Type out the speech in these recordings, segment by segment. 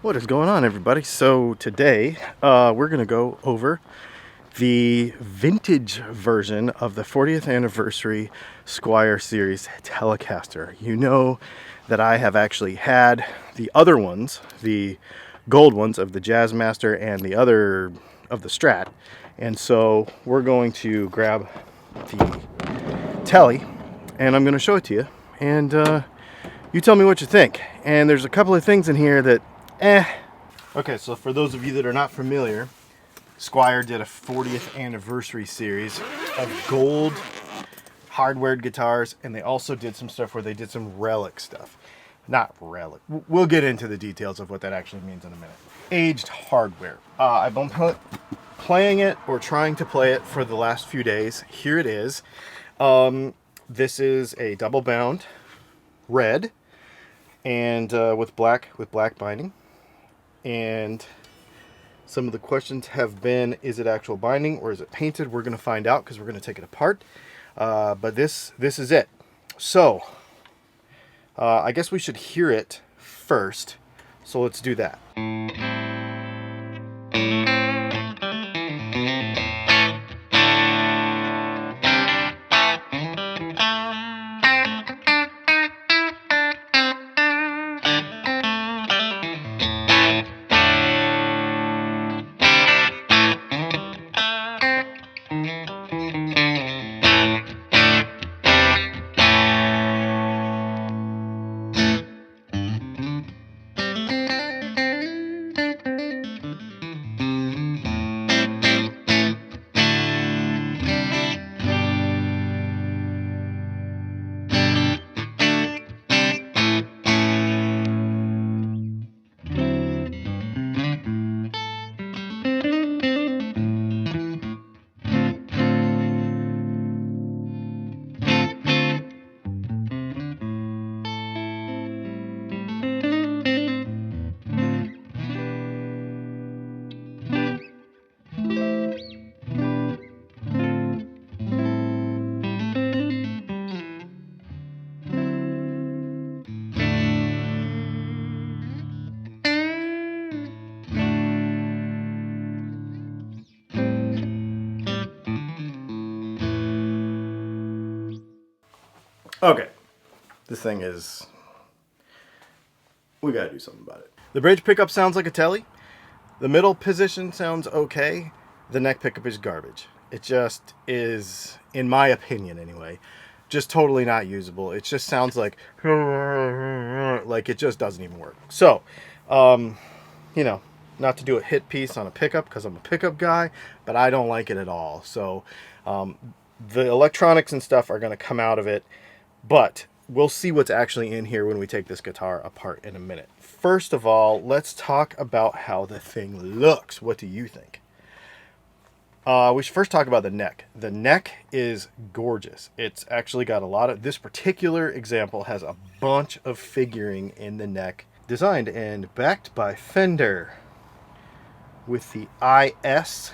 What is going on, everybody? So today we're going to go over the vintage version of the 40th anniversary Squier series Telecaster. You know that I have actually had the other ones, the gold ones of the Jazzmaster and the other of the Strat. And so we're going to grab the Tele and I'm going to show it to you. And you tell me what you think. And there's a couple of things in here that Okay, so for those of you that are not familiar, Squier did a 40th anniversary series of gold hardware guitars, and they also did some stuff where they did some relic stuff. Not relic. We'll get into the details of what that actually means in a minute. Aged hardware. I've been playing it or trying to play it for the last few days. Here it is. This is a double bound red and with black binding. And some of the questions have been, is it actual binding or is it painted? We're going to find out because we're going to take it apart. But this is it. So I guess we should hear it first. So let's do that. Okay, this thing is, we gotta do something about it. The bridge pickup sounds like a Tele. The middle position sounds okay. The neck pickup is garbage. It just is, in my opinion anyway, just totally not usable. It just sounds like it just doesn't even work. So, you know, not to do a hit piece on a pickup because I'm a pickup guy, but I don't like it at all. So, the electronics and stuff are going to come out of it. But we'll see what's actually in here when we take this guitar apart in a minute. First of all, let's talk about how the thing looks. What do you think? We should first talk about the neck. The neck is gorgeous. It's actually got a lot of... This particular example has a bunch of figuring in the neck, designed and backed by Fender with the IS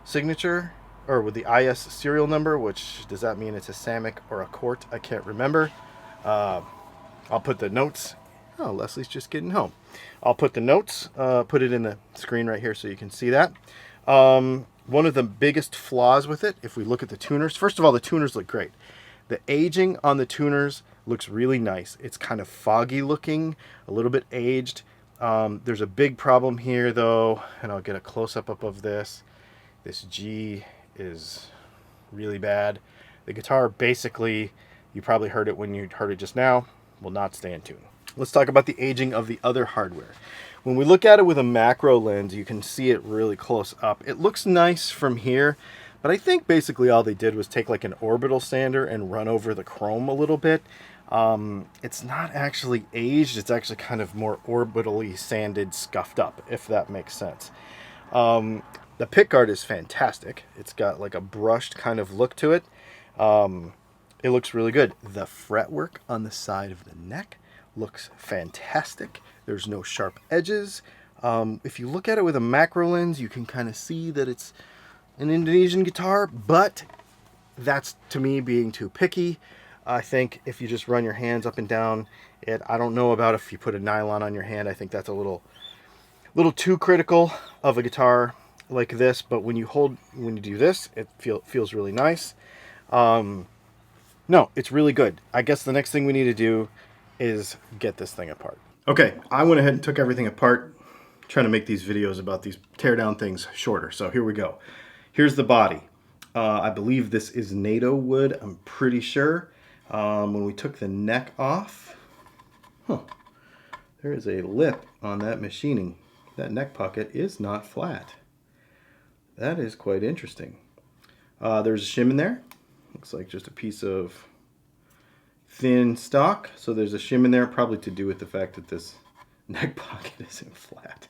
signature, or with the IS serial number, which does that mean it's a Samick or a Court? I can't remember. I'll put the notes. Oh, Leslie's just getting home. I'll put the notes, put it in the screen right here so you can see that. One of the biggest flaws with it, if we look at the tuners, first of all, the tuners look great. The aging on the tuners looks really nice. It's kind of foggy looking, a little bit aged. There's a big problem here though, and I'll get a close-up of this. This G is really bad. The guitar basically, you probably heard it when you heard it just now, will not stay in tune. Let's talk about the aging of the other hardware. When we look at it with a macro lens, you can see it really close up. It looks nice from here, but I think basically all they did was take like an orbital sander and run over the chrome a little bit. It's not actually aged, it's actually kind of more orbitally sanded, scuffed up, if that makes sense. The pickguard is fantastic. It's got like a brushed kind of look to it. It looks really good. The fretwork on the side of the neck looks fantastic. There's no sharp edges. If you look at it with a macro lens, you can kind of see that it's an Indonesian guitar, but that's to me being too picky. I think if you just run your hands up and down it, I don't know about if you put a nylon on your hand. I think that's a little little too critical of a guitar like this, but when you do this, it feels really nice. No, it's really good. I guess the next thing we need to do is get this thing apart. Okay, I went ahead and took everything apart, trying to make these videos about these teardown things shorter. So here we go. Here's the body. I believe this is NATO wood, I'm pretty sure. When we took the neck off, there is a lip on that machining. That neck pocket is not flat. That is quite interesting. There's a shim in there. Looks like just a piece of thin stock. So there's a shim in there, probably to do with the fact that this neck pocket isn't flat.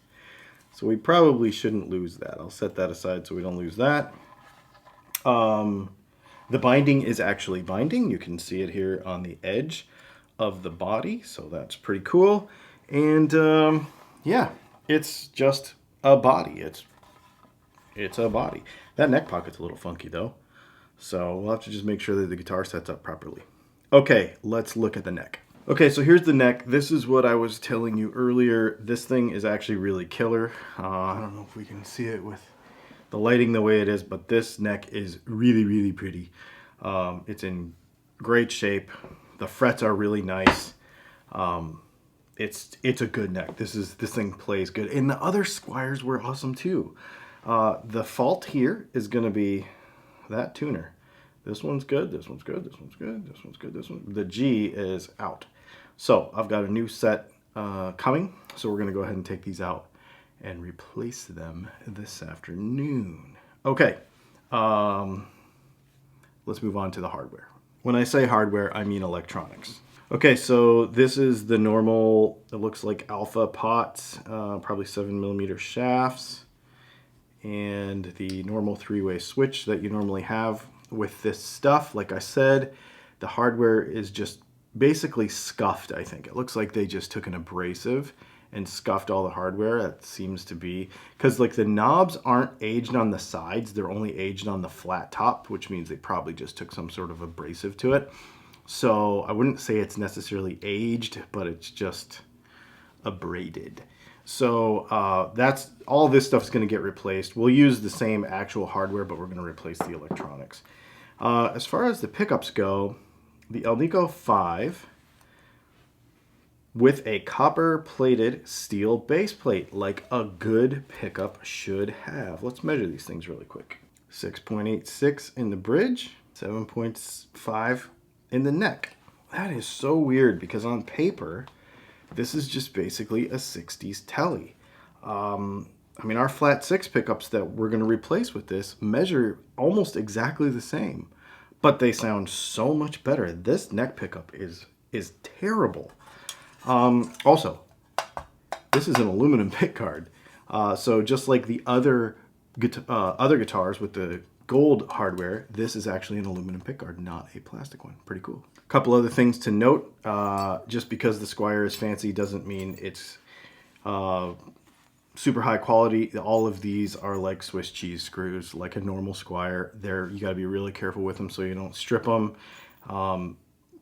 So we probably shouldn't lose that. I'll set that aside so we don't lose that. The binding is actually binding. You can see it here on the edge of the body. So that's pretty cool. And yeah, it's just a body. It's a body. That neck pocket's a little funky though. So we'll have to just make sure that the guitar sets up properly. Okay, let's look at the neck. Okay, so here's the neck. This is what I was telling you earlier. This thing is actually really killer. I don't know if we can see it with the lighting the way it is, but this neck is really, really pretty. It's in great shape. The frets are really nice. It's a good neck. This thing plays good. And the other Squiers were awesome too. The fault here is going to be that tuner. This one's good, this one's good, this one's good, this one's good, this one. The G is out. So I've got a new set coming. So we're going to go ahead and take these out and replace them this afternoon. Okay, let's move on to the hardware. When I say hardware, I mean electronics. Okay, so this is the normal, it looks like alpha pots, probably 7mm shafts, and the normal three-way switch that you normally have with this stuff. Like I said, the hardware is just basically scuffed, I think. It looks like they just took an abrasive and scuffed all the hardware. That seems to be, because like the knobs aren't aged on the sides, they're only aged on the flat top, which means they probably just took some sort of abrasive to it. So I wouldn't say it's necessarily aged, but it's just abraded. So that's all this stuff is going to get replaced. We'll use the same actual hardware, but we're going to replace the electronics. As far as the pickups go, the Alnico 5 with a copper-plated steel base plate, like a good pickup should have. Let's measure these things really quick. 6.86 in the bridge, 7.5 in the neck. That is so weird because on paper, this is just basically a 60s Tele. I mean, our flat 6 pickups that we're going to replace with this measure almost exactly the same, but they sound so much better. This neck pickup is terrible. Also, this is an aluminum pick guard. So just like the other guitars with the gold hardware, this is actually an aluminum pick guard, not a plastic one. Pretty cool. A couple other things to note. Just because the Squier is fancy doesn't mean it's super high quality. All of these are like Swiss cheese screws, like a normal Squier. You got to be really careful with them so you don't strip them.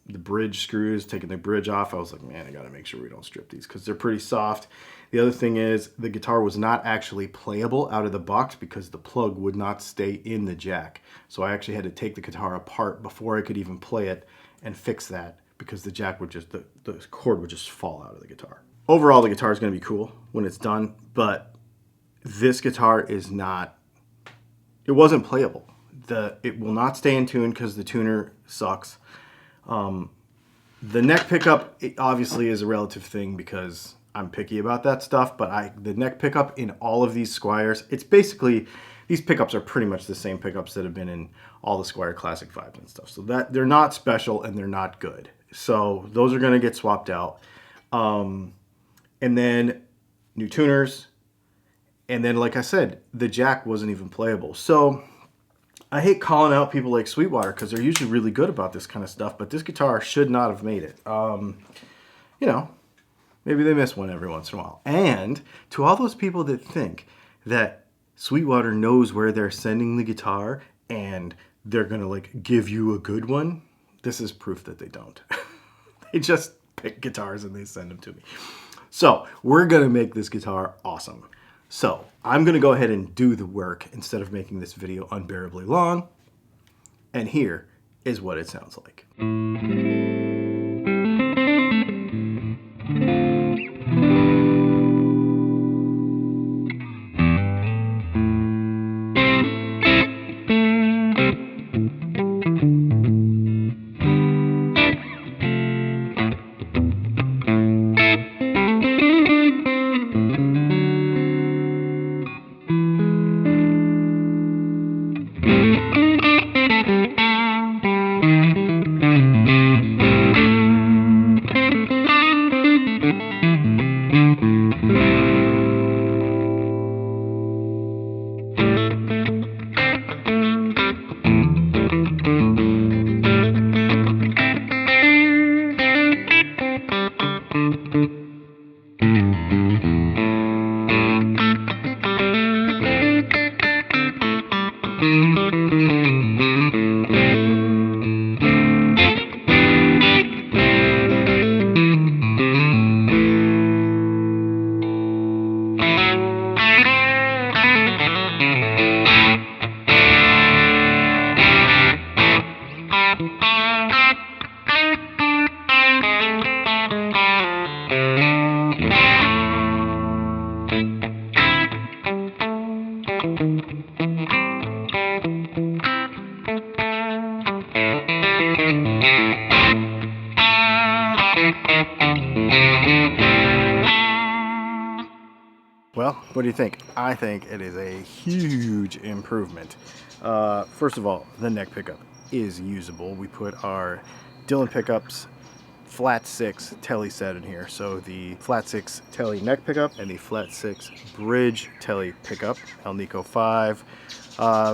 The bridge screws, taking the bridge off, I was like, man, I got to make sure we don't strip these because they're pretty soft. The other thing is the guitar was not actually playable out of the box because the plug would not stay in the jack. So I actually had to take the guitar apart before I could even play it and fix that because the jack would just, the cord would just fall out of the guitar. Overall, the guitar is going to be cool when it's done, but this guitar is not, it wasn't playable. It will not stay in tune because the tuner sucks. The neck pickup, it obviously is a relative thing because I'm picky about that stuff, but the neck pickup in all of these Squiers, it's basically, these pickups are pretty much the same pickups that have been in all the Squier Classic 5s and stuff. So that they're not special and they're not good. So those are going to get swapped out. And then new tuners. And then, like I said, the jack wasn't even playable. So I hate calling out people like Sweetwater because they're usually really good about this kind of stuff, but this guitar should not have made it. You know, maybe they miss one every once in a while. And to all those people that think that Sweetwater knows where they're sending the guitar and they're going to like give you a good one, this is proof that they don't. They just pick guitars and they send them to me. So we're going to make this guitar awesome. So I'm going to go ahead and do the work instead of making this video unbearably long. And here is what it sounds like. Well, what do you think? I think it is a huge improvement. First of all, the neck pickup is usable. We put our Dylan Pickups flat 6 Tele set in here. So the flat 6 Tele neck pickup and the flat 6 bridge Tele pickup, El Nico 5,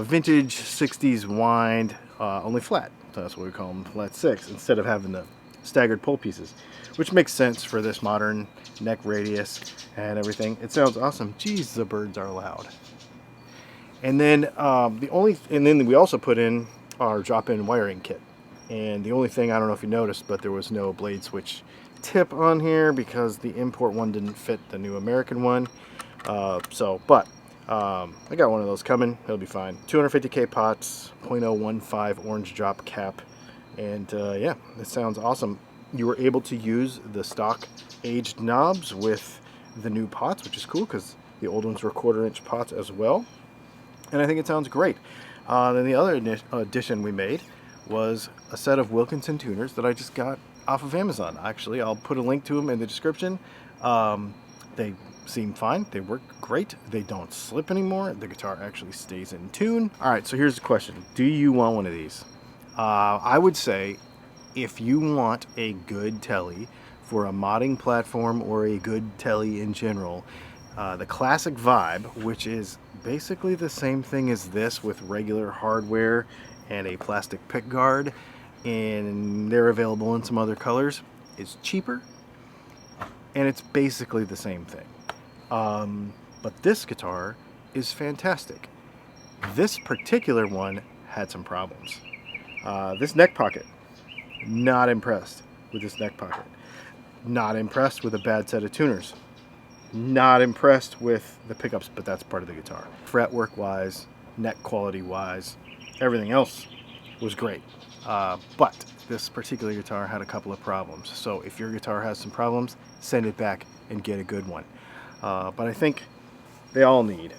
vintage 60s wind, only flat. So that's what we call them, flat 6, instead of having the staggered pull pieces, which makes sense for this modern neck radius and everything. It sounds awesome. Geez, the birds are loud. And then we also put in our drop-in wiring kit. And the only thing, I don't know if you noticed, but there was no blade switch tip on here because the import one didn't fit the new American one. I got one of those coming. It'll be fine. 250K pots, 0.015 orange drop cap. And yeah, it sounds awesome. You were able to use the stock aged knobs with the new pots, which is cool because the old ones were 1/4-inch pots as well. And I think it sounds great. Then the other addition we made was a set of Wilkinson tuners that I just got off of Amazon. Actually, I'll put a link to them in the description. They seem fine. They work great. They don't slip anymore. The guitar actually stays in tune. All right, so here's the question. Do you want one of these? I would say if you want a good Tele for a modding platform or a good Tele in general, the classic vibe, which is basically the same thing as this with regular hardware and a plastic pick guard, and they're available in some other colors, is cheaper, and it's basically the same thing. But this guitar is fantastic. This particular one had some problems. This neck pocket, not impressed with this neck pocket. Not impressed with a bad set of tuners. Not impressed with the pickups, but that's part of the guitar. Fretwork wise, neck quality wise, everything else was great. But this particular guitar had a couple of problems. So if your guitar has some problems, send it back and get a good one. But I think they all need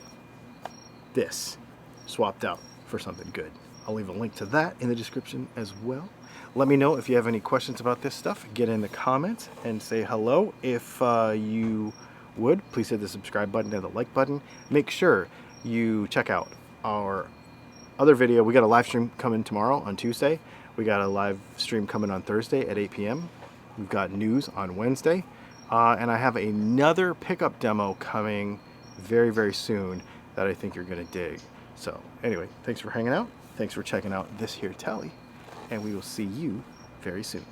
this swapped out for something good. I'll leave a link to that in the description as well. Let me know if you have any questions about this stuff. Get in the comments and say hello. If you would, please hit the subscribe button and the like button. Make sure you check out our other video. We got a live stream coming tomorrow on Tuesday. We got a live stream coming on Thursday at 8 p.m. We've got news on Wednesday. And I have another pickup demo coming very, very soon that I think you're going to dig. So anyway, thanks for hanging out. Thanks for checking out this here Tele, and we will see you very soon.